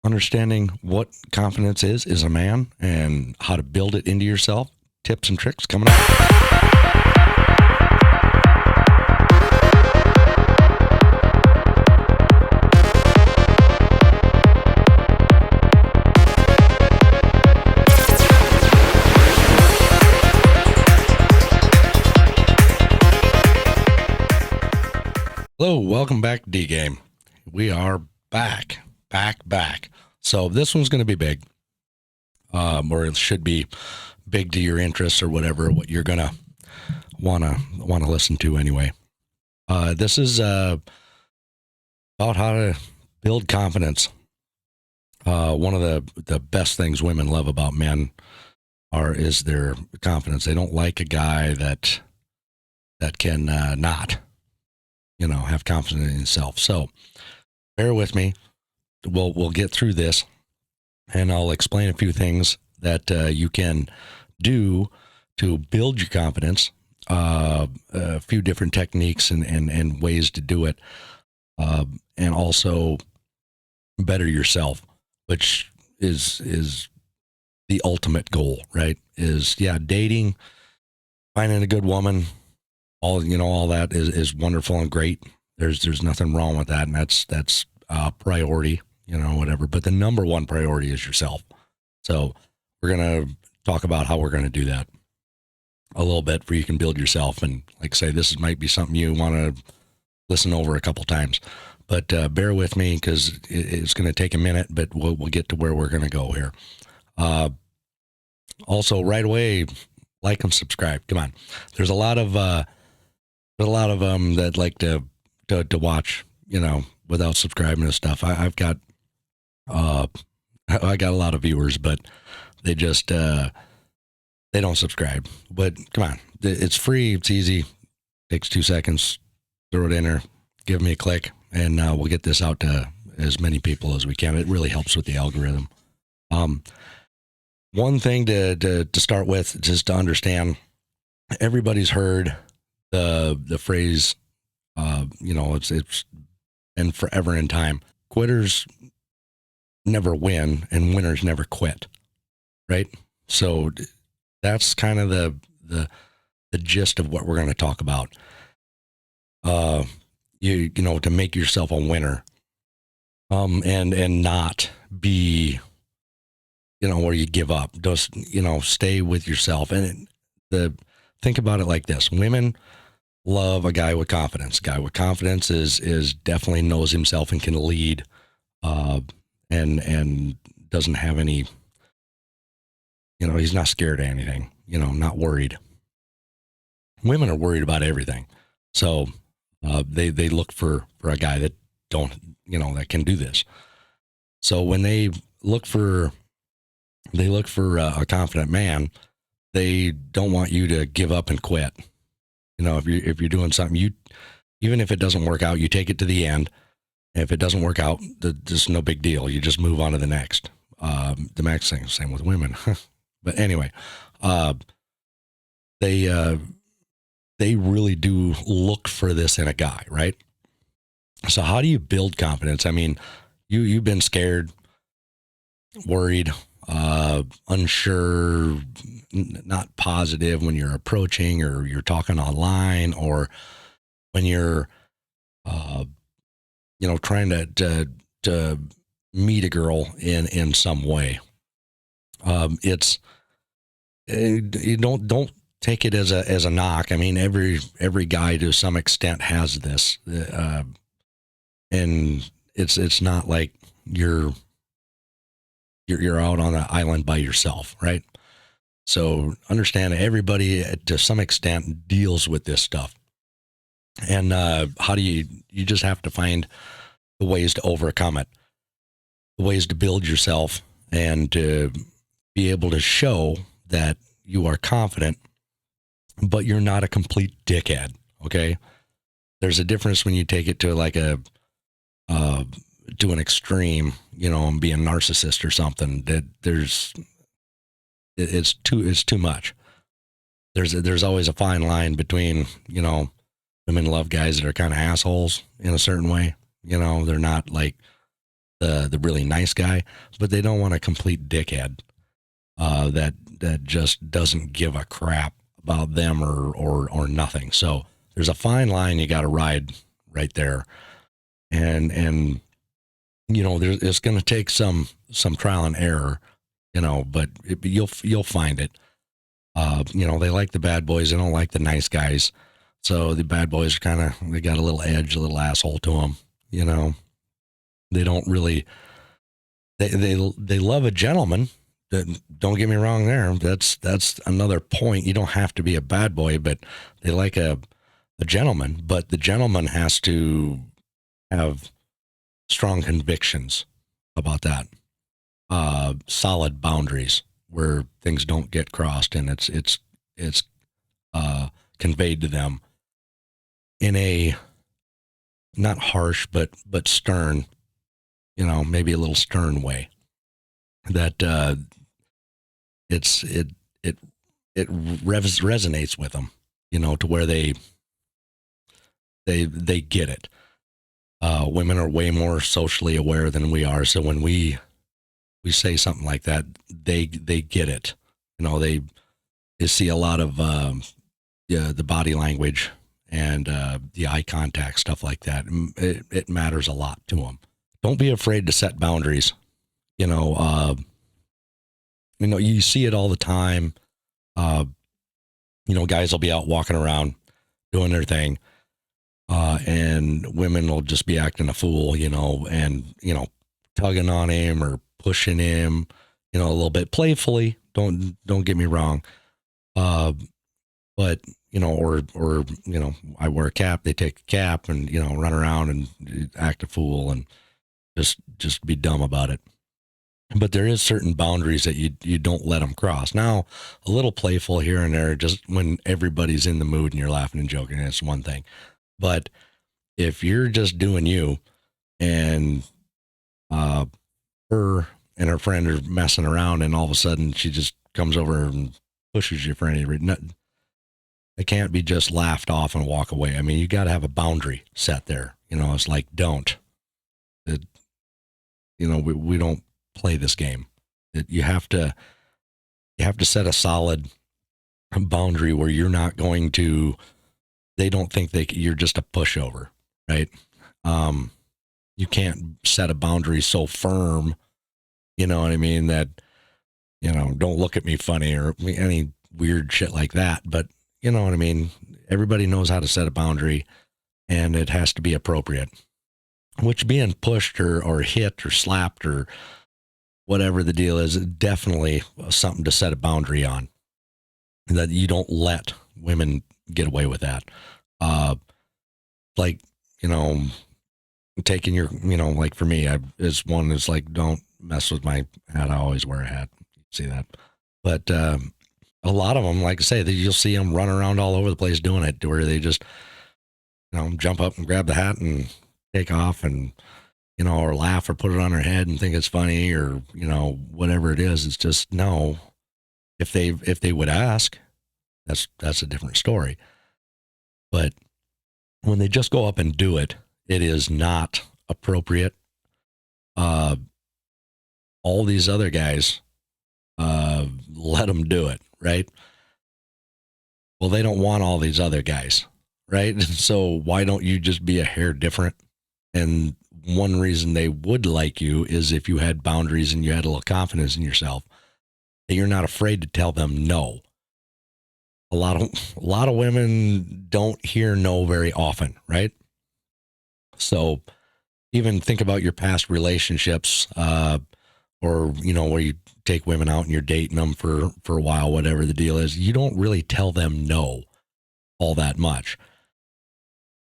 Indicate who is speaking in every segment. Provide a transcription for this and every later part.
Speaker 1: Understanding what confidence is a man and how to build it into yourself. Tips and tricks coming up. Hello, welcome back to D Game. We are back. So this one's going to be big, or it should be big to your interests or whatever. What you're gonna wanna listen to anyway. This is about how to build confidence. One of the best things women love about men is their confidence. They don't like a guy that can not have confidence in himself. So bear with me. We'll get through this, and I'll explain a few things that you can do to build your confidence. A few different techniques and ways to do it, and also better yourself, which is the ultimate goal, right? Dating, finding a good woman, all that is wonderful and great. There's nothing wrong with that, and that's priority, whatever. But the number one priority is yourself. So we're gonna talk about how we're gonna do that a little bit, where you can build yourself. And like I say, this might be something you want to listen over a couple times, but bear with me because it's going to take a minute. But we'll get to where we're going to go here. Also, right away, like and subscribe. Come on, there's a lot of them that like to watch, without subscribing to stuff. I've got I got a lot of viewers, but they just they don't subscribe. But come on, it's free, it's easy, takes 2 seconds, throw it in there, give me a click, and we'll get this out to as many people as we can. It really helps with the algorithm. One thing to start with, just to understand, everybody's heard the phrase, it's been forever in time. Quitters never win, and winners never quit, right? So that's kind of the gist of what we're going to talk about. To make yourself a winner, and not be, where you give up. Just, stay with yourself. And think about it like this: women love a guy with confidence. Guy with confidence is definitely knows himself and can lead, and doesn't have any, he's not scared of anything, not worried. Women are worried about everything. So they look for a guy that that can do this. So when they look for a confident man, they don't want you to give up and quit. If you're doing something, even if it doesn't work out, you take it to the end. If it doesn't work out, there's no big deal. You just move on to the next. The next thing, same with women. But anyway, they really do look for this in a guy, right? So how do you build confidence? I mean, you've been scared, worried, unsure, not positive when you're approaching, or you're talking online, or when you're trying to meet a girl in some way. You don't take it as a knock. I mean, every guy to some extent has this, and it's not like you're out on an island by yourself, right? So understand that everybody to some extent deals with this stuff. And how do you just have to find the ways to overcome it, the ways to build yourself, and to be able to show that you are confident, but you're not a complete dickhead. Okay. There's a difference when you take it to like to an extreme, and be a narcissist or something. That it's too much. There's always a fine line between, women love guys that are kind of assholes in a certain way. They're not like the really nice guy, but they don't want a complete dickhead that just doesn't give a crap about them or nothing. So there's a fine line you got to ride right there, and it's going to take some trial and error, but you'll find it. They like the bad boys, they don't like the nice guys. So the bad boys they got a little edge, a little asshole to them. They don't really. They love a gentleman. Don't get me wrong there. That's another point. You don't have to be a bad boy, but they like a gentleman. But the gentleman has to have strong convictions about that. Solid boundaries where things don't get crossed, and it's conveyed to them in a not harsh but stern, maybe a little stern way. That it resonates with them, to where they get it. Women are way more socially aware than we are, so when we say something like that, they get it. They see a lot of the body language and the eye contact, stuff like that. It matters a lot to them. Don't be afraid to set boundaries. You see it all the time. Guys will be out walking around doing their thing, and women will just be acting a fool, and tugging on him or pushing him, a little bit playfully. Don't get me wrong. But or I wear a cap, they take a cap and run around and act a fool and just be dumb about it. But there is certain boundaries that you don't let them cross. Now, a little playful here and there, just when everybody's in the mood and you're laughing and joking, it's one thing. But if you're just doing you, and her and her friend are messing around, and all of a sudden she just comes over and pushes you for any reason, it can't be just laughed off and walk away. I mean, you got to have a boundary set there. It's like, don't. We don't play this game. You have to set a solid boundary where you're not going to. They don't think you're just a pushover, right? You can't set a boundary so firm, you know what I mean, that don't look at me funny or any weird shit like that. But you know what I mean. Everybody knows how to set a boundary, and it has to be appropriate. Which being pushed or hit or slapped or whatever the deal is definitely something to set a boundary on. That you don't let women get away with that. Taking your, like for me, is like, don't mess with my hat. I always wear a hat. You see that. But a lot of them, like I say, you'll see them run around all over the place doing it, where they just, jump up and grab the hat and take off and, or laugh or put it on their head and think it's funny or, whatever it is. It's just, no, if they would ask, that's a different story. But when they just go up and do it, it is not appropriate. All these other guys, let them do it, right? Well, they don't want all these other guys, right? So why don't you just be a hair different? And one reason they would like you is if you had boundaries and you had a little confidence in yourself, that you're not afraid to tell them no. A lot of women don't hear no very often, right? So even think about your past relationships, or, where you take women out and you're dating them for a while, whatever the deal is, you don't really tell them no all that much.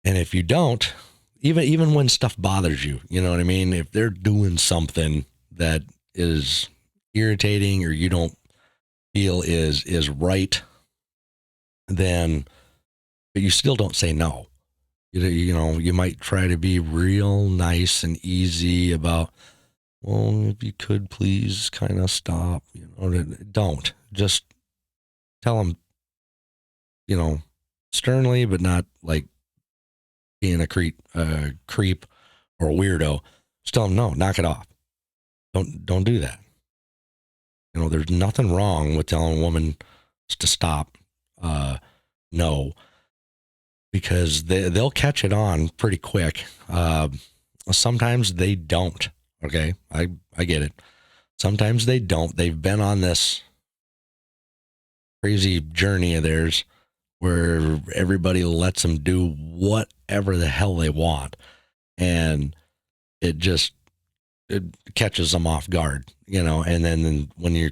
Speaker 1: And if you don't, even when stuff bothers you, you know what I mean? If they're doing something that is irritating or you don't feel is right, then, but you still don't say no. You might try to be real nice and easy about, well, if you could please kind of stop, don't just tell them, sternly, but not like being a creep or a weirdo. Just tell them, no, knock it off. Don't do that. There's nothing wrong with telling a woman to stop. No, because they'll catch it on pretty quick. Sometimes they don't. Okay, I get it. Sometimes they don't. They've been on this crazy journey of theirs where everybody lets them do whatever the hell they want, and it catches them off guard, and then when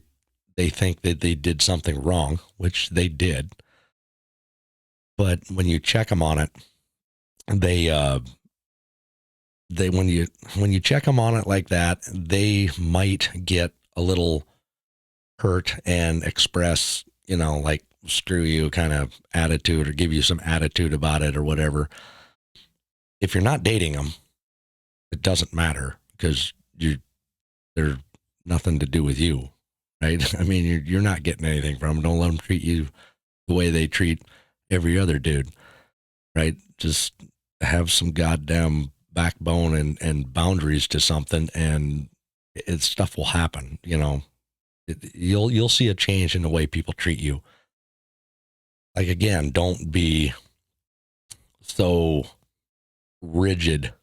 Speaker 1: they think that they did something wrong, which they did, but when you check them on it, they when you check them on it like that, they might get a little hurt and express, like screw you kind of attitude, or give you some attitude about it or whatever. If you're not dating them, it doesn't matter, because they're nothing to do with you, right? I mean, you're not getting anything from them. Don't let them treat you the way they treat every other dude, right? Just have some goddamn backbone and boundaries to something, and stuff will happen. You'll see a change in the way people treat you. Like, again, don't be so rigid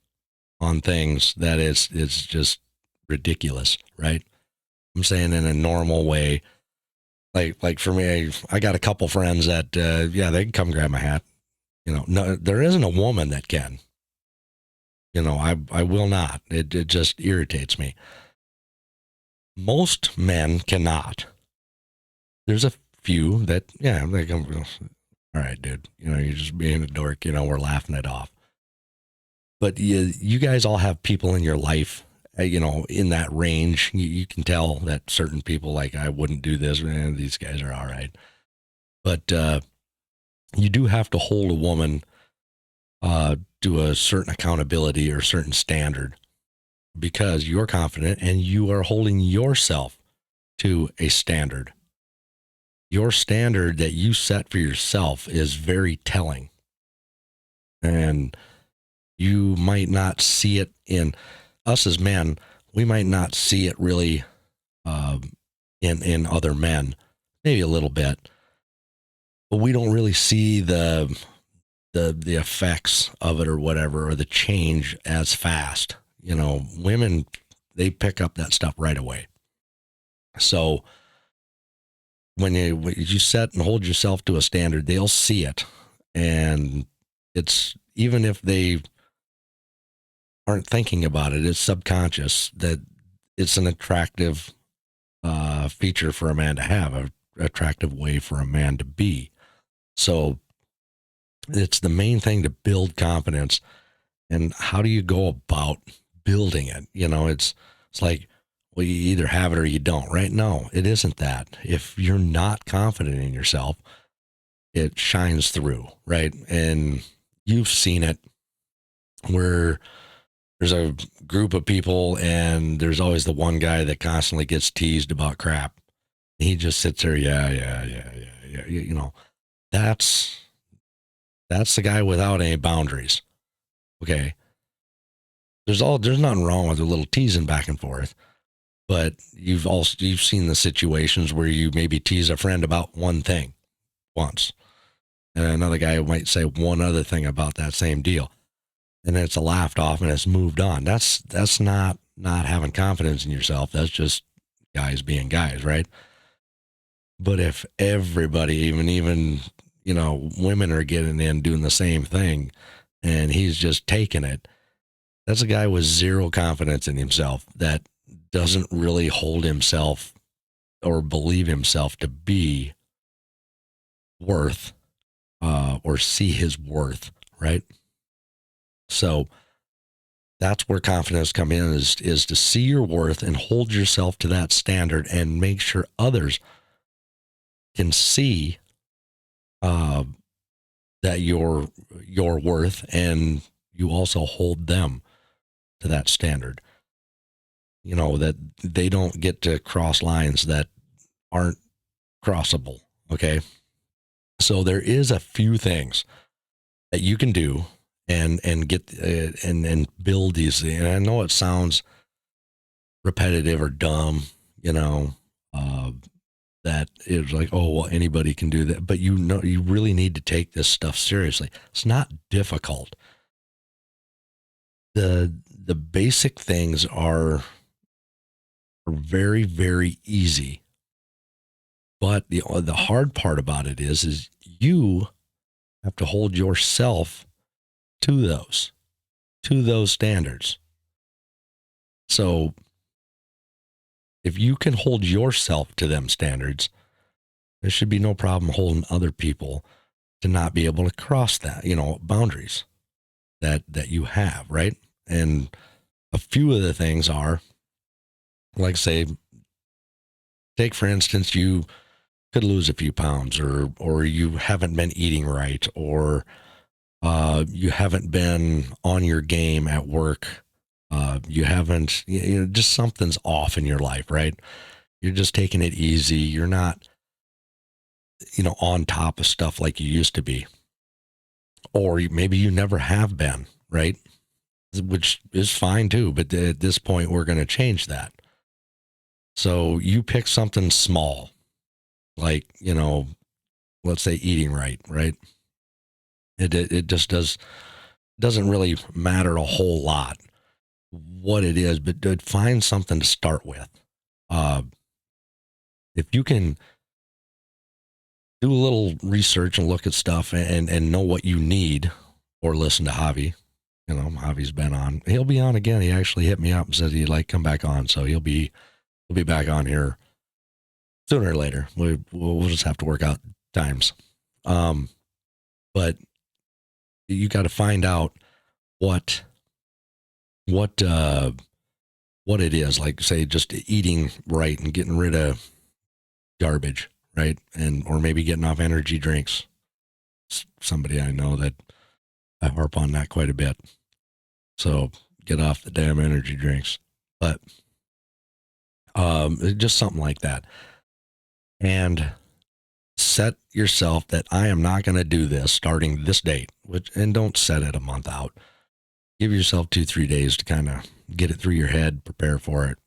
Speaker 1: on things that it's just ridiculous, right? I'm saying in a normal way. Like for me, I got a couple friends that they can come grab my hat. No, there isn't a woman that can. I will not. It just irritates me. Most men cannot. There's a few that, they come, all right, dude, you're just being a dork, we're laughing it off. But you guys all have people in your life, in that range. You can tell that certain people, like, I wouldn't do this, man, these guys are all right. But you do have to hold a woman to a certain accountability or certain standard, because you're confident and you are holding yourself to a standard. Your standard that you set for yourself is very telling. And you might not see it in us as men. We might not see it really in other men, maybe a little bit, but we don't really see the effects of it or whatever, or the change as fast. Women, they pick up that stuff right away. So when you set and hold yourself to a standard, they'll see it. And it's, even if they aren't thinking about it, it's subconscious that it's an attractive feature for a man to have, an attractive way for a man to be. So it's the main thing to build confidence. And how do you go about building it? It's like, well, you either have it or you don't, right? No, it isn't that. If you're not confident in yourself, it shines through, right? And you've seen it where there's a group of people and there's always the one guy that constantly gets teased about crap. He just sits there. Yeah. That's the guy without any boundaries. Okay. There's nothing wrong with a little teasing back and forth, but you've seen the situations where you maybe tease a friend about one thing once, and another guy might say one other thing about that same deal, and then it's laughed off and it's moved on. That's not having confidence in yourself. That's just guys being guys, right? But if everybody, even women are getting in doing the same thing, and he's just taking it, that's a guy with zero confidence in himself, that doesn't really hold himself or believe himself to be worth or see his worth, right? So that's where confidence comes in, is to see your worth and hold yourself to that standard, and make sure others can see that your worth, and you also hold them to that standard. That they don't get to cross lines that aren't crossable. Okay. So there is a few things that you can do and get and build these. And I know it sounds repetitive or dumb, you know, uh, that it's like, oh, well, anybody can do that. But you know, you really need to take this stuff seriously. It's not difficult. The basic things are very, very easy. But the hard part about it is you have to hold yourself to those standards. So if you can hold yourself to them standards, there should be no problem holding other people to not be able to cross that, boundaries that you have, right? And a few of the things are, like, say, take for instance, you could lose a few pounds, or you haven't been eating right, or you haven't been on your game at work. You haven't, just something's off in your life, right? You're just taking it easy. You're not, on top of stuff like you used to be, or maybe you never have been, right? Which is fine too. But at this point, we're going to change that. So you pick something small, like, let's say eating right, right? It just doesn't really matter a whole lot what it is, but find something to start with. If you can do a little research and look at stuff and know what you need, or listen to Javi. Javi's been on. He'll be on again. He actually hit me up and said he'd like come back on. So he'll be back on here sooner or later. We'll just have to work out times. But you got to find out what it is, like, say, just eating right and getting rid of garbage, right? Or maybe getting off energy drinks. Somebody I know that I harp on that quite a bit. So get off the damn energy drinks. But just something like that. And set yourself that I am not going to do this starting this date, and don't set it a month out. Give yourself 2-3 days to kind of get it through your head, prepare for it.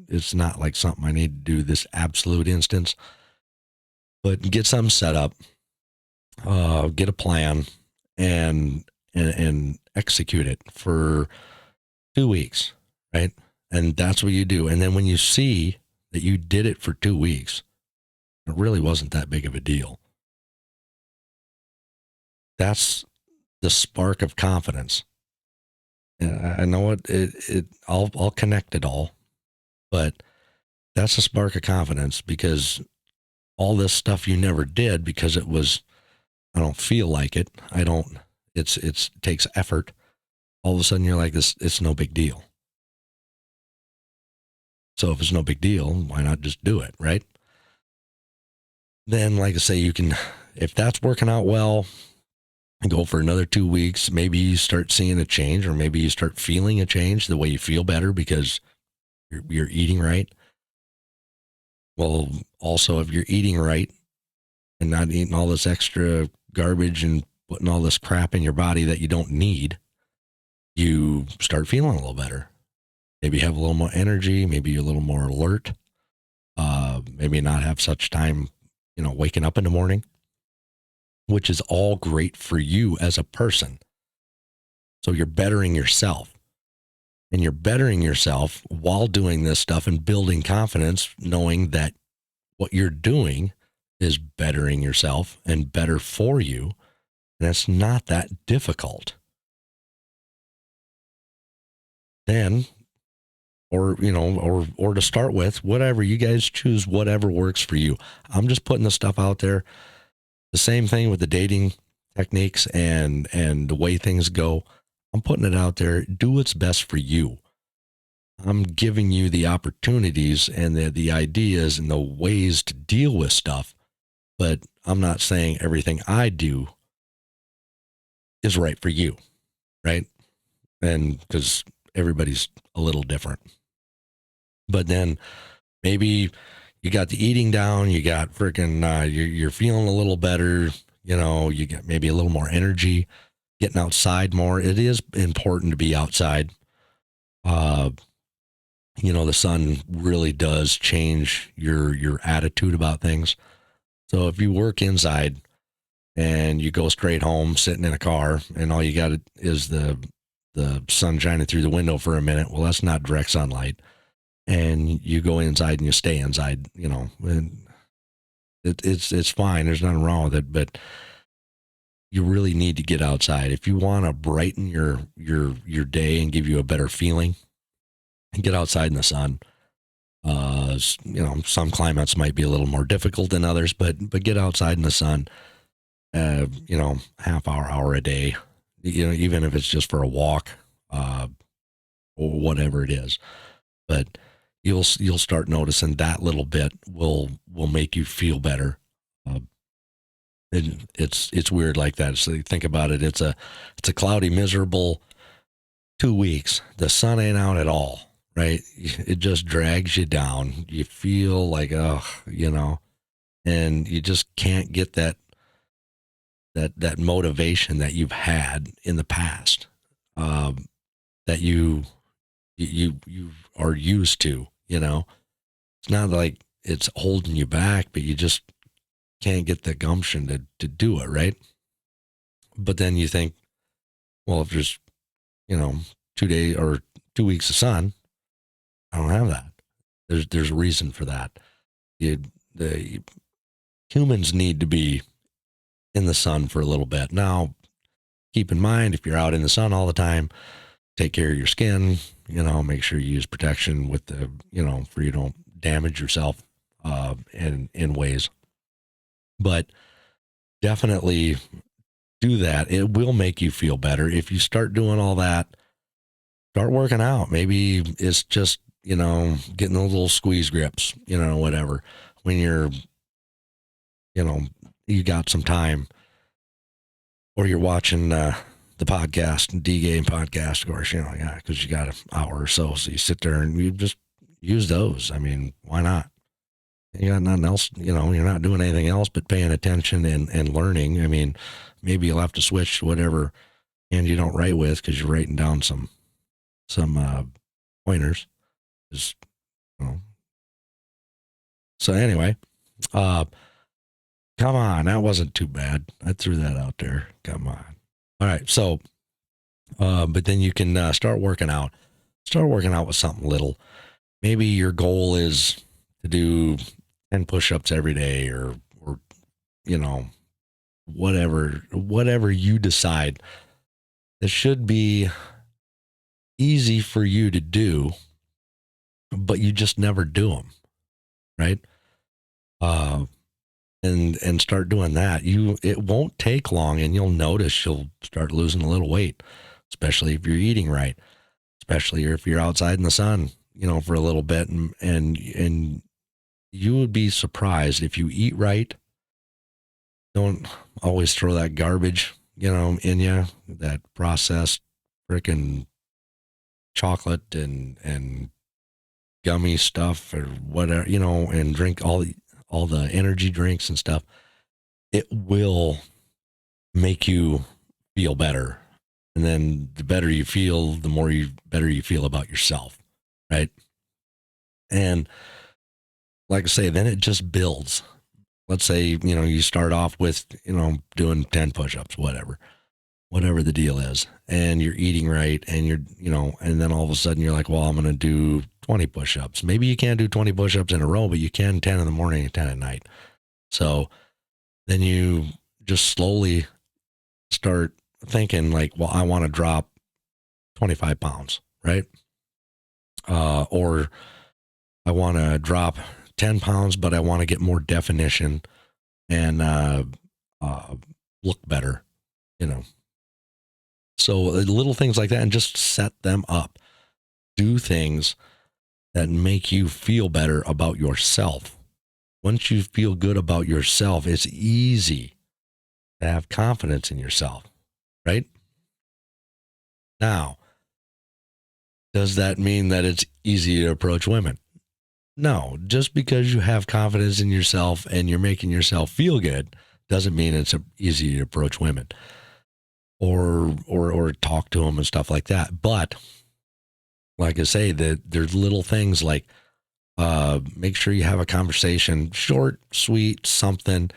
Speaker 1: It's not like something I need to do this absolute instance, but get something set up, get a plan, and execute it for 2 weeks, right? And that's what you do. And then when you see that you did it for 2 weeks, it really wasn't that big of a deal. That's the spark of confidence. And I know I'll connect it all, but that's a spark of confidence, because all this stuff you never did because it was, I don't feel like it. It takes effort. All of a sudden you're like, it's no big deal. So if it's no big deal, why not just do it, right? Then, like I say, you can, if that's working out well, go for another 2 weeks. Maybe you start seeing a change, or maybe you start feeling a change, the way you feel better because you're eating right. Well, also, if you're eating right and not eating all this extra garbage and putting all this crap in your body that you don't need, you start feeling a little better. Maybe have a little more energy. Maybe you're a little more alert. Maybe not have such time, waking up in the morning, which is all great for you as a person. So you're bettering yourself, and you're bettering yourself while doing this stuff and building confidence, knowing that what you're doing is bettering yourself and better for you. And it's not that difficult. Then, or to start with, whatever you guys choose, whatever works for you. I'm just putting the stuff out there. The same thing with the dating techniques and the way things go. I'm putting it out there. Do what's best for you. I'm giving you the opportunities and the ideas and the ways to deal with stuff, but I'm not saying everything I do is right for you, right? And because everybody's a little different. But then maybe you got the eating down, you got freaking, you're feeling a little better, you get maybe a little more energy, getting outside more. It is important to be outside. The sun really does change your attitude about things. So if you work inside and you go straight home sitting in a car and all you got is the sun shining through the window for a minute, well, that's not direct sunlight. And you go inside and you stay inside, and it's fine. There's nothing wrong with it, but you really need to get outside if you want to brighten your day and give you a better feeling. And get outside in the sun. Some climates might be a little more difficult than others, but get outside in the sun. Half hour a day. Even if it's just for a walk, or whatever it is. But you'll start noticing that little bit will make you feel better. It's weird like that. So think about it. It's a cloudy, miserable 2 weeks. The sun ain't out at all. Right? It just drags you down. You feel like, and you just can't get that motivation that you've had in the past, that you are used to, It's not like it's holding you back, but you just can't get the gumption to do it, right? But then you think, well, if there's, 2 days or 2 weeks of sun, I don't have that. There's a reason for that. The humans need to be in the sun for a little bit. Now, keep in mind, if you're out in the sun all the time, take care of your skin, make sure you use protection with for you don't damage yourself in ways. But definitely do that. It will make you feel better. If you start doing all that, start working out. Maybe it's just, getting those little squeeze grips, whatever. When you're, you got some time, or you're watching the podcast, D-Game podcast, of course, because you got an hour or so. So you sit there and you just use those. I mean, why not? You got nothing else, you're not doing anything else but paying attention and learning. I mean, maybe you'll have to switch to whatever hand you don't write with because you're writing down some pointers. So anyway, come on, that wasn't too bad. I threw that out there. Come on. All right. So, but then you can start working out. Start working out with something little. Maybe your goal is to do 10 push-ups every day, or whatever you decide. It should be easy for you to do, but you just never do them, right? And start doing that. It won't take long, and you'll notice you'll start losing a little weight, especially if you're eating right, especially if you're outside in the sun, for a little bit, and you would be surprised if you eat right. Don't always throw that garbage, in you, that processed freaking chocolate and gummy stuff or whatever, and drink all the energy drinks and stuff. It will make you feel better. And then the better you feel, the better you feel about yourself. Right. And like I say, then it just builds. Let's say, you start off with, doing 10 push-ups, whatever the deal is, and you're eating right, and and then all of a sudden you're like, well, I'm going to do 20 push-ups. Maybe you can't do 20 push-ups in a row, but you can 10 in the morning and 10 at night. So then you just slowly start thinking like, well, I want to drop 25 pounds, right? Or I want to drop 10 pounds, but I want to get more definition and look better, So little things like that, and just set them up. Do things that make you feel better about yourself. Once you feel good about yourself, it's easy to have confidence in yourself, right? Now, does that mean that it's easy to approach women? No, just because you have confidence in yourself and you're making yourself feel good doesn't mean it's easy to approach women or talk to them and stuff like that. But like I say, that there's little things like make sure you have a conversation, short, sweet, something,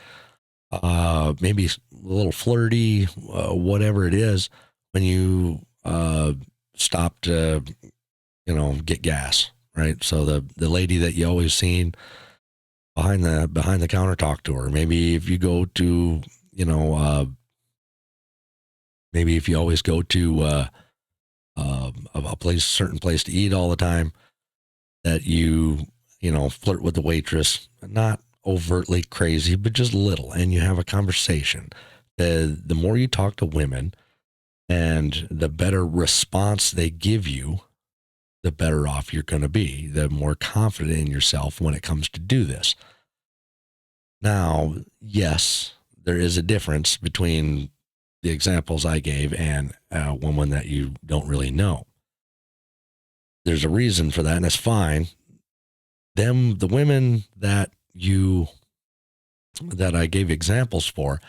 Speaker 1: maybe a little flirty, whatever it is, when you stop to, get gas, right? So the lady that you always seen behind the counter, talk to her. Maybe if you go to, maybe if you always go to a certain place to eat all the time, that flirt with the waitress, not overtly crazy, but just little, and you have a conversation. The more you talk to women and the better response they give you, the better off you're going to be, the more confident in yourself when it comes to do this. Now, yes, there is a difference between the examples I gave and a woman that you don't really know. There's a reason for that, and it's fine. The women that I gave examples for,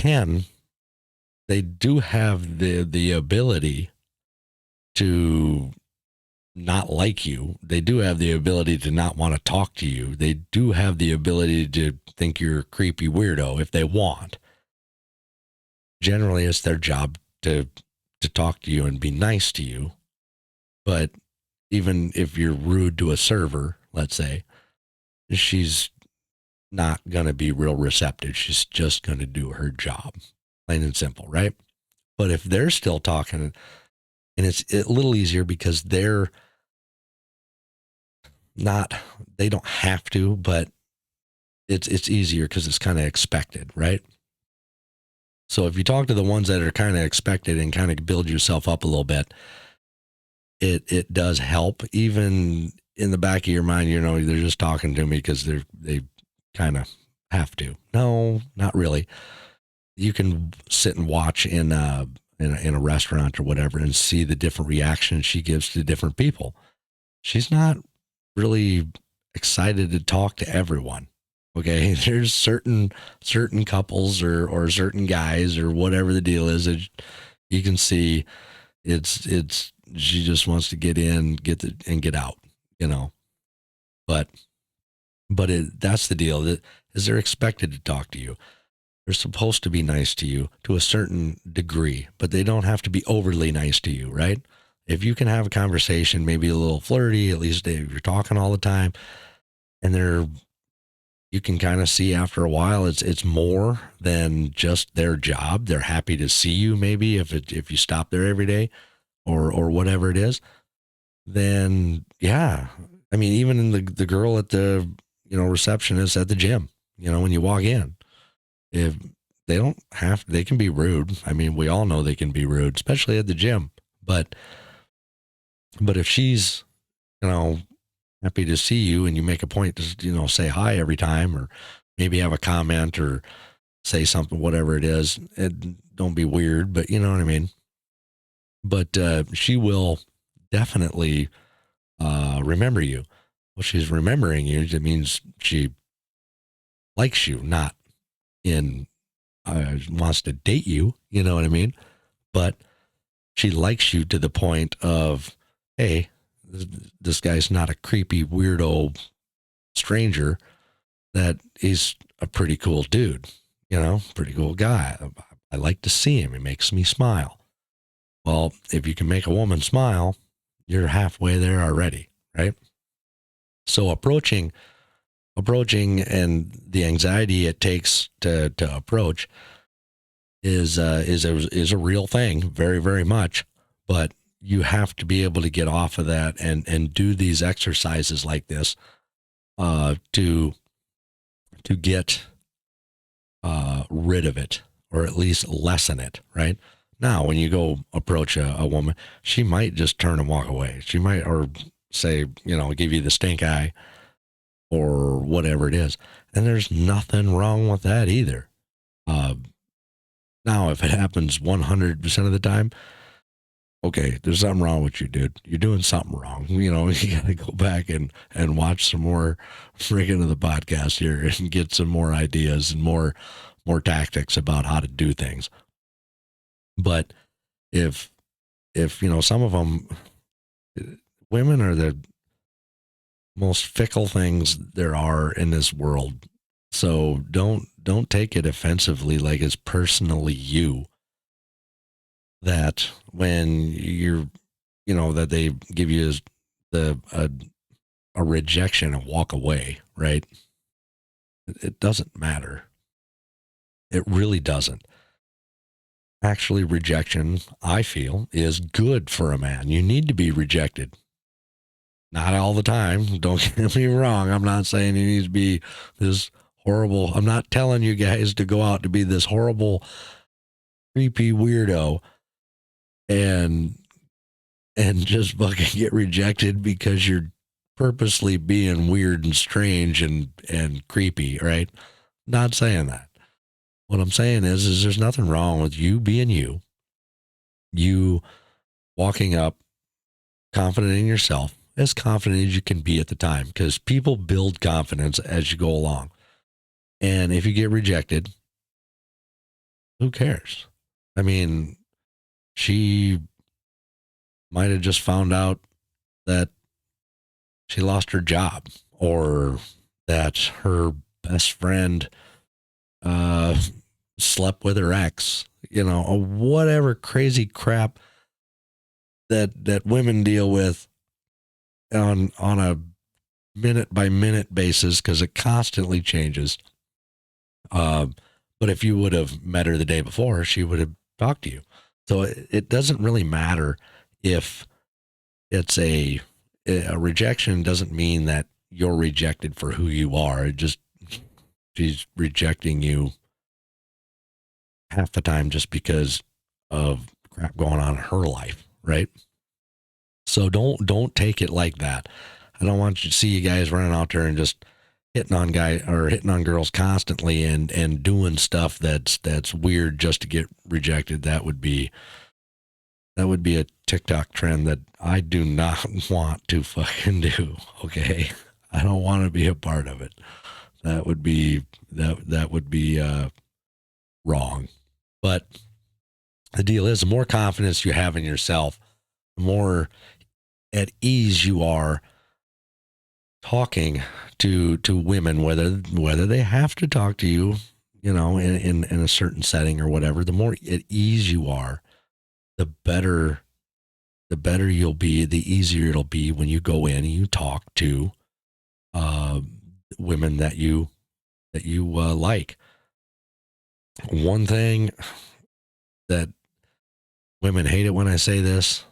Speaker 1: they do have the ability to not like you. They do have the ability to not want to talk to you. They do have the ability to think you're a creepy weirdo if they want. Generally, it's their job to talk to you and be nice to you. But even if you're rude to a server, let's say, she's not going to be real receptive. She's just going to do her job, plain and simple, right? But if they're still talking, and it's a little easier because they don't have to, but it's easier because it's kind of expected, right? So if you talk to the ones that are kind of expected and kind of build yourself up a little bit, it does help. Even in the back of your mind, they're just talking to me because they kind of have to. No, not really. You can sit and watch in a restaurant or whatever and see the different reactions she gives to different people. She's not really excited to talk to everyone. Okay. There's certain couples or certain guys or whatever the deal is that you can see she just wants to get in, and get out, but that's the deal, that is they're expected to talk to you. They're supposed to be nice to you to a certain degree, but they don't have to be overly nice to you, right? If you can have a conversation, maybe a little flirty, at least if you're talking all the time, and you can kind of see after a while, it's more than just their job. They're happy to see you, maybe if you stop there every day or whatever it is, then yeah. I mean, even in the girl at the, receptionist at the gym, when you walk in, if they can be rude. I mean, we all know they can be rude, especially at the gym, but if she's, happy to see you and you make a point to, say hi every time, or maybe have a comment or say something, whatever it is, don't be weird, but you know what I mean? But she will definitely remember you. Well, she's remembering you. It means she likes you, not wants to date you. You know what I mean? But she likes you to the point of, hey, this guy's not a creepy weirdo stranger, that he's a pretty cool dude, pretty cool guy. I like to see him. He makes me smile. Well, if you can make a woman smile, you're halfway there already, right? So approaching and the anxiety it takes to approach is a real thing, very, very much. But you have to be able to get off of that and do these exercises like this to get rid of it, or at least lessen it, right? Now, when you go approach a woman, she might just turn and walk away. She might, or say, give you the stink eye or whatever it is. And there's nothing wrong with that either. Now, if it happens 100% of the time, okay, there's something wrong with you, dude. You're doing something wrong. You got to go back and watch some more friggin' of the podcast here and get some more ideas and more tactics about how to do things. But if some of them, Women are the most fickle things there are in this world. So don't take it offensively like it's personally you. That when you're, that they give you the a rejection and walk away, right? It doesn't matter. It really doesn't. Actually, rejection, I feel, is good for a man. You need to be rejected. Not all the time. Don't get me wrong. I'm not saying he needs to be this horrible. I'm not telling you guys to go out to be this horrible, creepy weirdo and just fucking get rejected because you're purposely being weird and strange and creepy, right? Not saying that. What I'm saying is there's nothing wrong with you being you. You walking up confident in yourself, as confident as you can be at the time, because people build confidence as you go along. And if you get rejected, who cares? I mean, she might have just found out that she lost her job or that her best friend slept with her ex, or whatever crazy crap that women deal with on a minute by minute basis, because it constantly changes. But if you would have met her the day before, she would have talked to you. So it doesn't really matter if it's a rejection. Doesn't mean that you're rejected for who you are. It just, she's rejecting you half the time just because of crap going on in her life, right? So don't take it like that. I don't want you to see you guys running out there and just hitting on girls constantly and doing stuff that's weird just to get rejected. That would be a TikTok trend that I do not want to fucking do. Okay. I don't want to be a part of it. That would be wrong. But the deal is, the more confidence you have in yourself, the more at ease you are talking to women, whether they have to talk to you, in a certain setting or whatever. The more at ease you are, the better you'll be. The easier it'll be when you go in and you talk to women that you like. One thing that women hate it when I say this,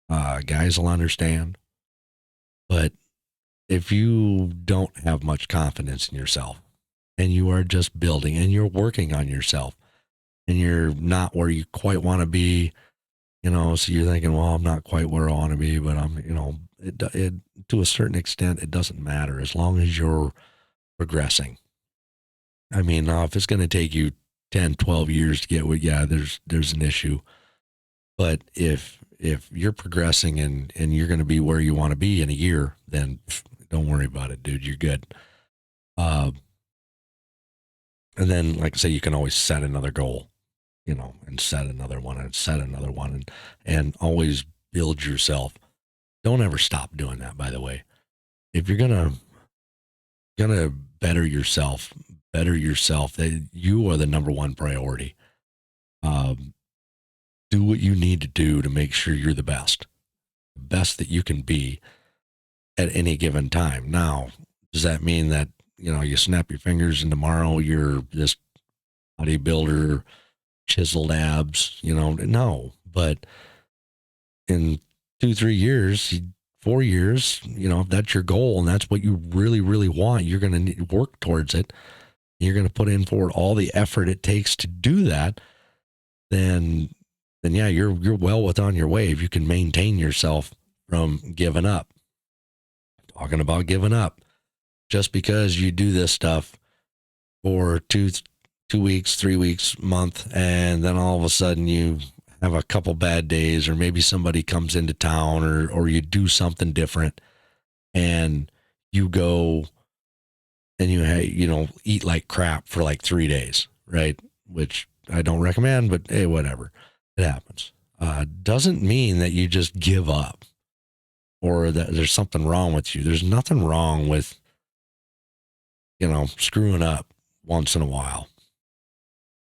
Speaker 1: guys will understand, but if you don't have much confidence in yourself and you are just building and you're working on yourself and you're not where you quite want to be, so you're thinking, well, I'm not quite where I want to be, but I'm, it to a certain extent, it doesn't matter as long as you're progressing. I mean, if it's going to take you 10, 12 years to get what, yeah, there's an issue. But if you're progressing and you're going to be where you want to be in a year, then don't worry about it, dude. You're good. And then, like I say, you can always set another goal, and set another one and set another one and always build yourself. Don't ever stop doing that, by the way. If you're going to better yourself, that you are the number one priority. Do what you need to do to make sure you're the best that you can be at any given time. Now, does that mean that, you snap your fingers and tomorrow you're this bodybuilder, chiseled abs, no, but in 2-3 years, 4 years, if that's your goal and that's what you really, really want, you're going to work towards it. You're going to put in forward all the effort it takes to do that. Then yeah, you're well within your way if you can maintain yourself from giving up. Talking about giving up. Just because you do this stuff for 2 weeks, 3 weeks, month, and then all of a sudden you have a couple bad days, or maybe somebody comes into town, or you do something different and you go and you eat like crap for like 3 days, right? Which I don't recommend, but hey, whatever. It happens. Doesn't mean that you just give up. or that there's something wrong with you. There's nothing wrong with, screwing up once in a while.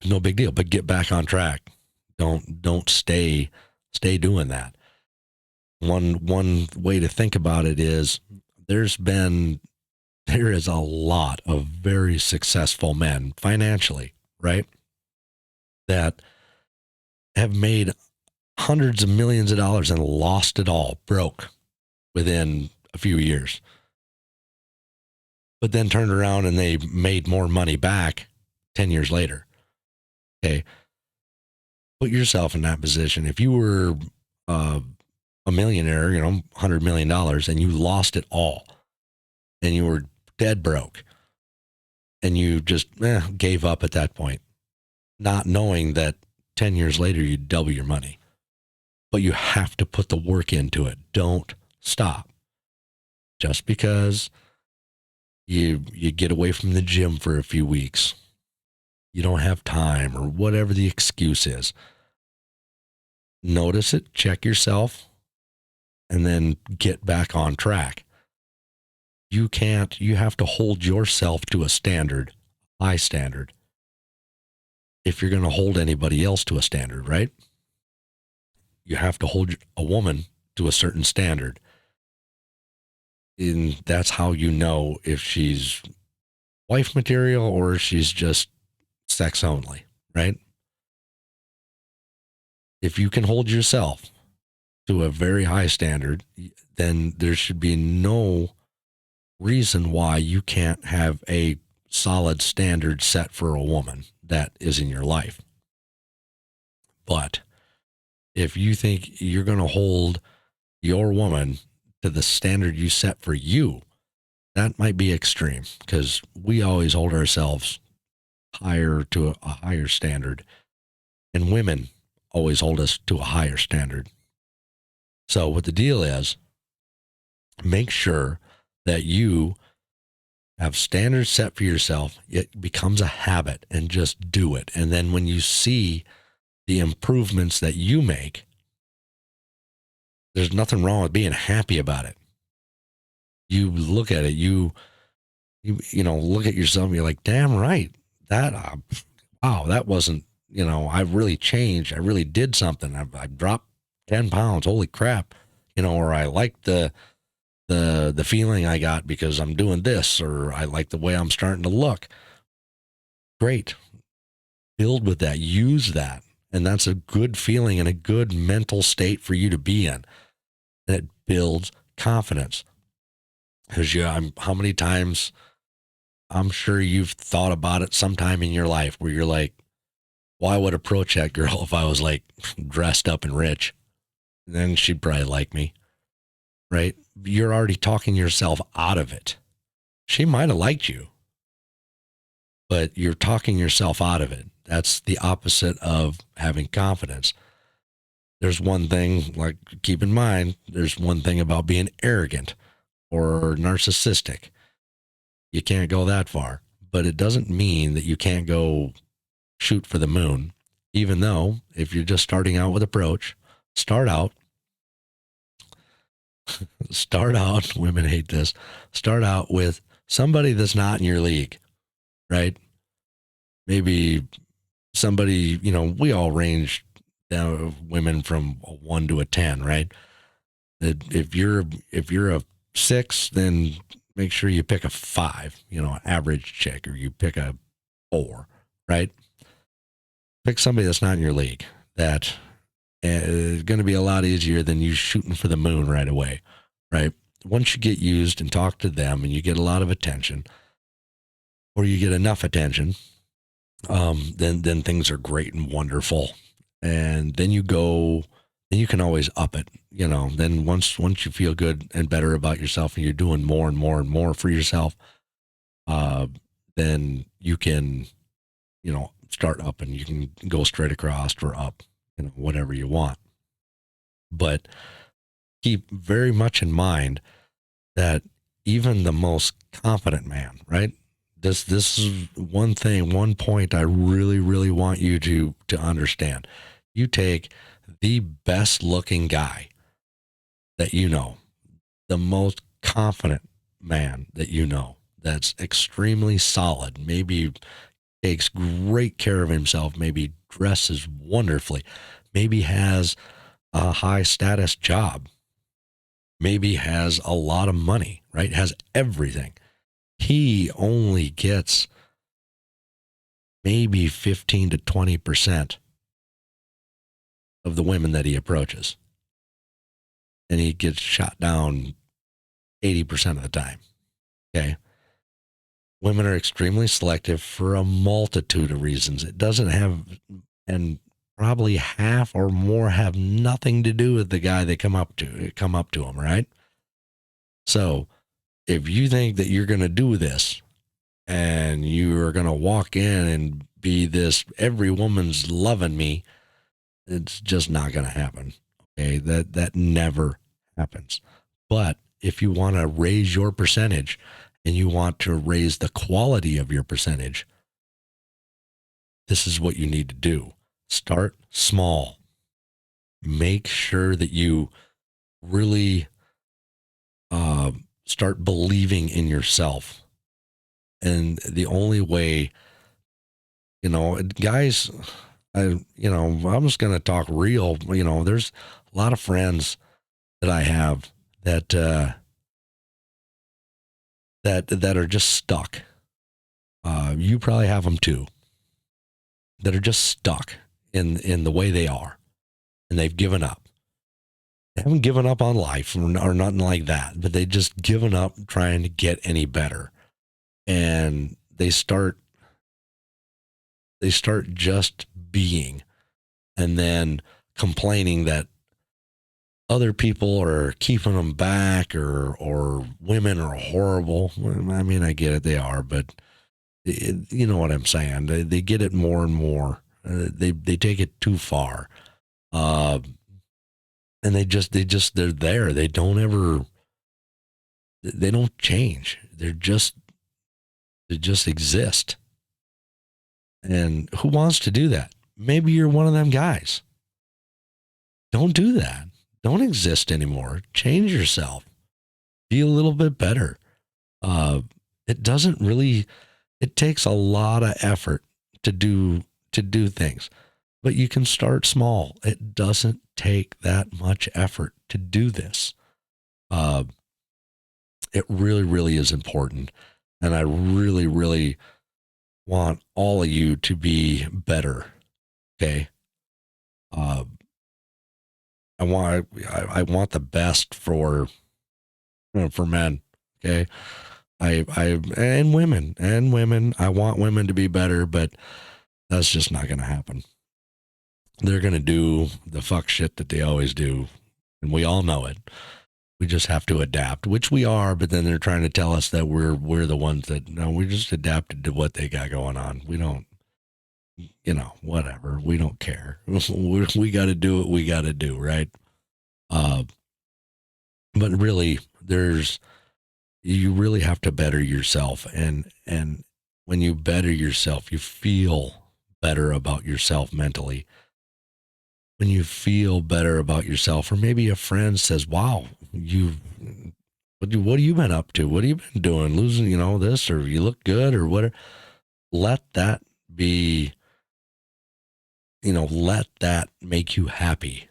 Speaker 1: No big deal, but get back on track. Don't stay doing that. One way to think about it is there is a lot of very successful men financially, right? That have made hundreds of millions of dollars and lost it all, broke within a few years. But then turned around and they made more money back 10 years later. Okay. Put yourself in that position. If you were a millionaire, $100 million, and you lost it all and you were dead broke and you just gave up at that point, not knowing that 10 years later you'd double your money. But you have to put the work into it. Don't stop. Just because you get away from the gym for a few weeks, you don't have time, or whatever the excuse is. Notice it, check yourself, and then get back on track. You have to hold yourself to a standard, high standard, if you're going to hold anybody else to a standard, right? You have to hold a woman to a certain standard. And that's how you know if she's wife material or if she's just sex only, right? If you can hold yourself to a very high standard, then there should be no reason why you can't have a solid standard set for a woman that is in your life. But if you think you're going to hold your woman to the standard you set for you, that might be extreme, because we always hold ourselves higher to a higher standard, and women always hold us to a higher standard. So what the deal is, make sure that you have standards set for yourself. It becomes a habit, and just do it. And then when you see the improvements that you make, there's nothing wrong with being happy about it. You look at it, you look at yourself and you're like, damn right, wow, that wasn't, I've really changed. I really did something. I dropped 10 pounds. Holy crap. Or I like the feeling I got because I'm doing this, or I like the way I'm starting to look. Great. Build with that, use that. And that's a good feeling and a good mental state for you to be in. And it builds confidence. Because how many times, I'm sure you've thought about it sometime in your life where you're like, well, I would approach that girl if I was like dressed up and rich. And then she'd probably like me, right? You're already talking yourself out of it. She might have liked you, but you're talking yourself out of it. That's the opposite of having confidence. There's one thing, like, keep in mind, there's one thing about being arrogant or narcissistic. You can't go that far, but it doesn't mean that you can't go shoot for the moon. Even though if you're just starting out with approach, start out, women hate this, start out with somebody that's not in your league, right? Maybe somebody, we all range down women from a 1 to a 10, right? If you're a 6, then make sure you pick a 5, average chick, or you pick a 4, right? Pick somebody that's not in your league. That is going to be a lot easier than you shooting for the moon right away, right? Once you get used and talk to them and you get a lot of attention, or you get enough attention, then things are great and wonderful. And then you can always up it, then once you feel good and better about yourself and you're doing more and more and more for yourself, then you can, start up, and you can go straight across or up, whatever you want. But keep very much in mind that even the most confident man, right? This is one point I really, really want you to understand. You take the best looking guy that the most confident man that you know, that's extremely solid, maybe takes great care of himself, maybe dresses wonderfully, maybe has a high status job, maybe has a lot of money, right? Has everything. He only gets maybe 15 to 20% of the women that he approaches. And he gets shot down 80% of the time. Okay. Women are extremely selective for a multitude of reasons. It doesn't have, and probably half or more have nothing to do with the guy they come up to them, right? So if you think that you're going to do this and you are going to walk in and be this, every woman's loving me, it's just not going to happen. Okay. That never happens. But if you want to raise your percentage and you want to raise the quality of your percentage, this is what you need to do. Start small. Make sure that you really start believing in yourself. And the only way, guys, I'm just going to talk real. There's a lot of friends that I have that that are just stuck. You probably have them too, that are just stuck in the way they are, and they've given up. They haven't given up on life or nothing like that, but they just given up trying to get any better, and they start just being, and then complaining that other people are keeping them back, or women are horrible. I mean, I get it, they are, but you know what I'm saying. They get it more and more. They take it too far, and they're there. They don't change. They just exist. And who wants to do that? Maybe you're one of them guys. Don't do that. Don't exist anymore. Change yourself. Be a little bit better. It takes a lot of effort to do things, but you can start small. It doesn't take that much effort to do this. It really, really is important. And I really, really want all of you to be better. Okay. I want the best for men. Okay. And women, I want women to be better, but that's just not going to happen. They're going to do the fuck shit that they always do. And we all know it. We just have to adapt, which we are, but then they're trying to tell us that we're the ones that, no, we just adapted to what they got going on. We don't, whatever. We don't care. We got to do what we got to do. Right. But really you really have to better yourself. And when you better yourself, you feel better about yourself mentally. When you feel better about yourself, or maybe a friend says, wow, what have you been up to? What have you been doing? Losing, this, or you look good, or whatever. Let that be, let that make you happy.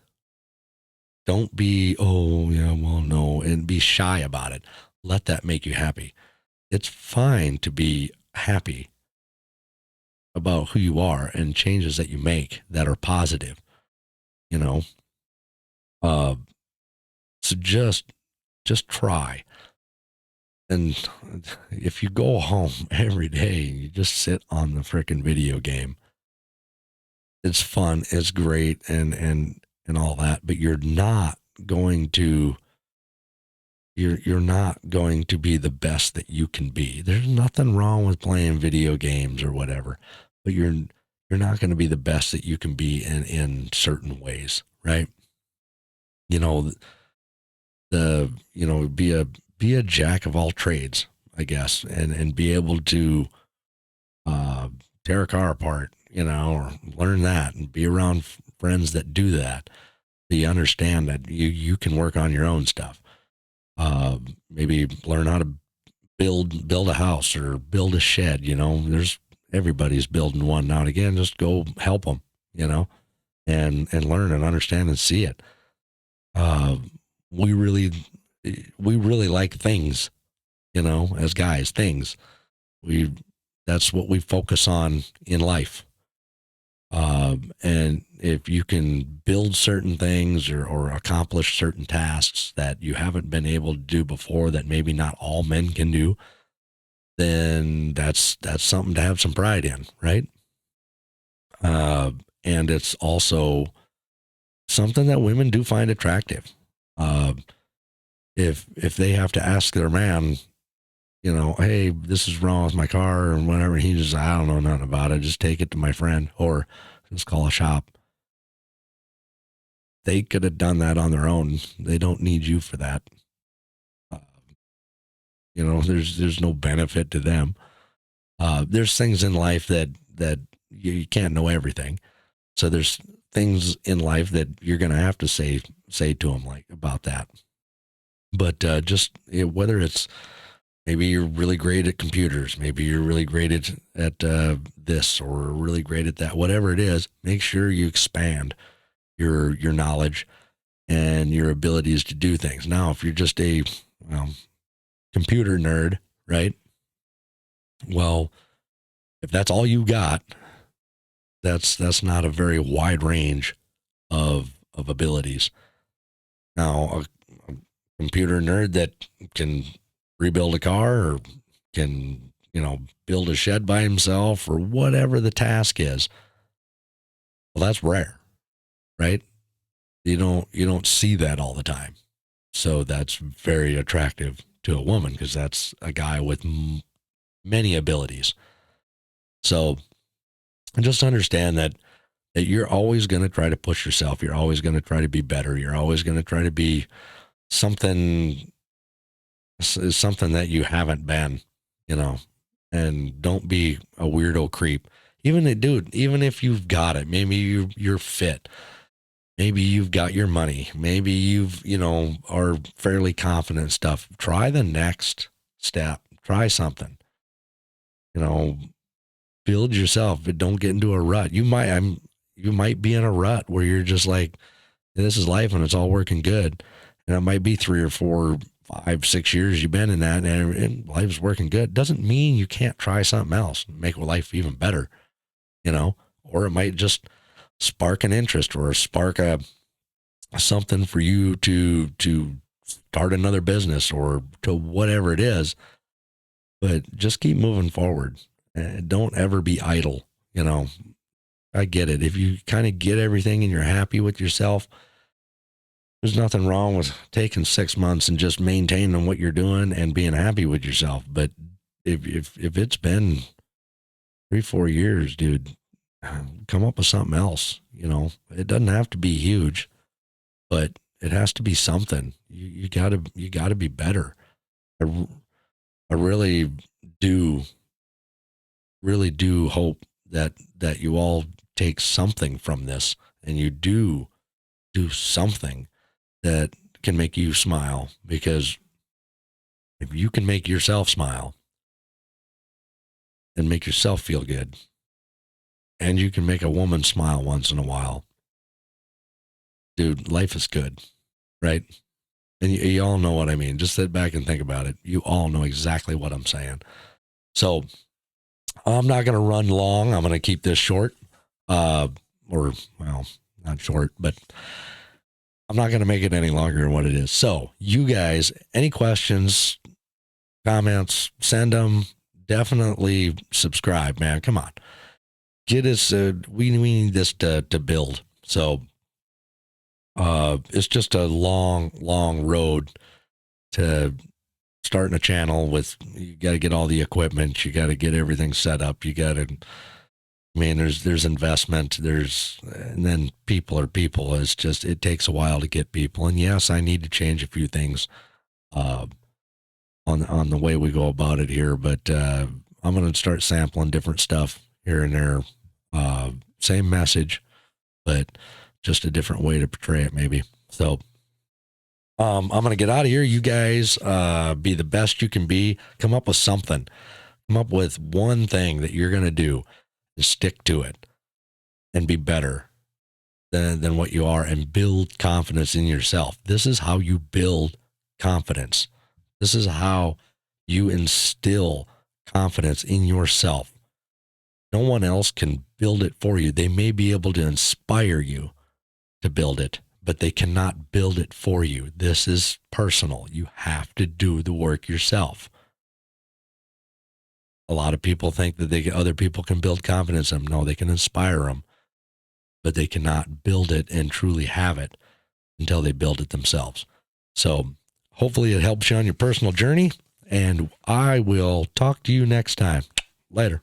Speaker 1: Don't be, oh yeah, well, no, and be shy about it. Let that make you happy. It's fine to be happy about who you are and changes that you make that are positive. So just try. And if you go home every day, you just sit on the frickin' video game. It's fun, it's great, and all that, but you're not going to be the best that you can be. There's nothing wrong with playing video games or whatever, but you're not going to be the best that you can be in certain ways, right? Be a jack of all trades, I guess, and be able to tear a car apart, or learn that, and be around friends that do that. So you understand that you can work on your own stuff. Maybe learn how to build a house or build a shed. There's everybody's building one now and again. Just go help them, and learn and understand and see it. Uh, we really we really like things, as guys, things. We That's what we focus on in life. And if you can build certain things or accomplish certain tasks that you haven't been able to do before, that maybe not all men can do, then that's something to have some pride in, right? Uh, and it's also something that women do find attractive. Uh, if they have to ask their man, hey, this is wrong with my car or whatever, and he just, I don't know nothing about it, just take it to my friend or just call a shop. They could have done that on their own. They don't need you for that. Uh, there's no benefit to them. There's things in life that you can't know everything. So there's things in life that you're going to have to say to them like about that. But just whether it's maybe you're really great at computers, maybe you're really great at this or really great at that, whatever it is, make sure you expand your knowledge and your abilities to do things. Now, if you're just a computer nerd, right? Well, if that's all you got, that's not a very wide range of abilities. Now, a computer nerd that can rebuild a car or can, build a shed by himself or whatever the task is, well, that's rare, right? You don't see that all the time. So that's very attractive to a woman because that's a guy with many abilities. So just understand that you're always going to try to push yourself. You're always going to try to be better. You're always going to try to be something that you haven't been, and don't be a weirdo creep. Even if you've got it, maybe you're fit. Maybe you've got your money. Maybe you've, are fairly confident stuff. Try the next step. Try something, build yourself, but don't get into a rut. You might be in a rut where you're just like, this is life and it's all working good. And it might be 3 or 4, 5, 6 years you've been in that and life's working good. Doesn't mean you can't try something else, make life even better, or it might just spark an interest or spark something for you to start another business or to whatever it is. But just keep moving forward. Don't ever be idle. I get it. If you kind of get everything and you're happy with yourself, there's nothing wrong with taking 6 months and just maintaining what you're doing and being happy with yourself. But if it's been 3, 4 years, dude, come up with something else. It doesn't have to be huge, but it has to be something. You gotta be better. I really do hope that you all take something from this and you do something that can make you smile, because if you can make yourself smile and make yourself feel good, and you can make a woman smile once in a while, dude, life is good, right? And you all know what I mean. Just sit back and think about it. You all know exactly what I'm saying. So I'm not going to run long. I'm going to keep this short, not short, but I'm not going to make it any longer than what it is. So you guys, any questions, comments, send them. Definitely subscribe, man. Come on. Get us, we need this to build. So it's just a long road to starting a channel with. You got to get all the equipment. You got to get everything set up. You got to, there's investment, and then people are people. It's just, it takes a while to get people. And yes, I need to change a few things, on the way we go about it here, but, I'm going to start sampling different stuff here and there. Same message, but just a different way to portray it maybe. So I'm going to get out of here. You guys be the best you can be. Come up with something. Come up with one thing that you're going to do and stick to it and be better than what you are and build confidence in yourself. This is how you build confidence. This is how you instill confidence in yourself. No one else can build it for you. They may be able to inspire you to build it, but they cannot build it for you. This is personal. You have to do the work yourself. A lot of people think that other people can build confidence in them. No, they can inspire them, but they cannot build it and truly have it until they build it themselves. So hopefully it helps you on your personal journey, and I will talk to you next time. Later.